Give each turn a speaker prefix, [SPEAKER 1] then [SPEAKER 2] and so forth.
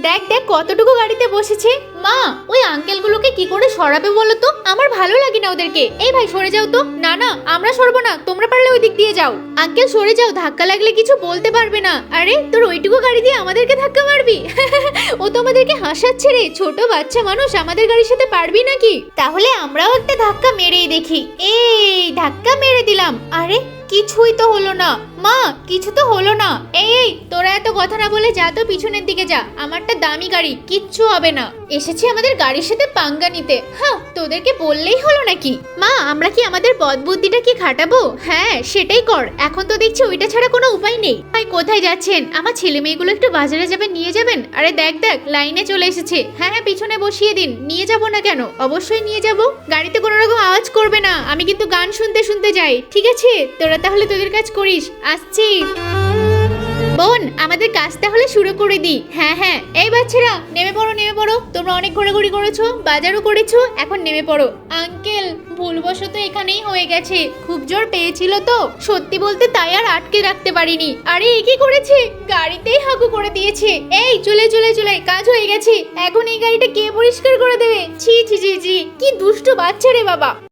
[SPEAKER 1] দেখ দেখ কতটুকু গাড়িতে বসেছে। মা ওই আঙ্কেলগুলোকে কি করে সরাবে বলো তো, আমার ভালো লাগে না ওদেরকে। এই ভাই সরে যাও তো। না না আমরা সরবো না, তোমরা পারলে ওই দিক দিয়ে যাও। আঙ্কেল সরে যাও, ধাক্কা লাগলে কিছু বলতে পারবে না। আরে তোর ওইটুকু গাড়ি দিয়ে আমাদেরকে ধাক্কা মারবি? ও তো আমাদেরকে হাসাচ্ছে রে, ছোট বাচ্চা মানুষ, আমাদের গাড়ির সাথে পারবি নাকি? তাহলে আমরাও একটা ধাক্কা মেরেই দেখি। এই ধাক্কা মেরে দিলাম। আরে কিছুই তো হলো না। মা কিছু তো হলো না। এই তোরা এত কথা না বলে যা তো পিছনের দিকে যা, আমারটা দামি গাড়ি, কিচ্ছু হবে না। এসেছি আমাদের গাড়ির সাথে পাঙ্গা নিতে। হ্যাঁ তোদেরকে বললেই হলো নাকি? মা আমরা কি আমাদের বদ বুদ্ধিটা কি খাটাবো? হ্যাঁ সেটাই কর, এখন তো দেখছি ওইটা ছাড়া কোনো উপায় নেই। ভাই কোথায় যাচ্ছেন? আমার ছেলে মেয়েগুলো একটু বাজারে যাবেন, নিয়ে যাবেন? আরে দেখ দেখ লাইনে চলে এসেছে। হ্যাঁ হ্যাঁ পিছনে বসিয়ে দিন। নিয়ে যাব না কেন, অবশ্যই নিয়ে যাব। গাড়িতে কোনো রকম আওয়াজ করবে না, আমি কিন্তু গান শুনতে শুনতে যাই, ঠিক আছে? তোরা তাহলে তোদের কাজ করিস, আসছি। বোন আমাদের কাজ তাহলে শুরু করে দি। হ্যাঁ হ্যাঁ এই বাচ্চারা নেমে পড়ো নেমে পড়ো, তোমরা অনেক ঘোরাঘুরি করেছো, বাজারও করেছো, এখন নেমে পড়ো। আঙ্কেল ভুলবশত এখানেই হয়ে গেছে, খুব জোর পেয়েছিল তো, সত্যি বলতে তাই আর আটকে রাখতে পারিনি। আরে এ কি করেছে, গাড়িতেই হাগু করে দিয়েছে। এই চলে চলে চলে, কাজ হয়ে গেছে, এখন এই গাড়িটা কে পরিষ্কার করে দেবে? ছি ছি ছি ছি, কি দুষ্টু বাচ্চা রে বাবা।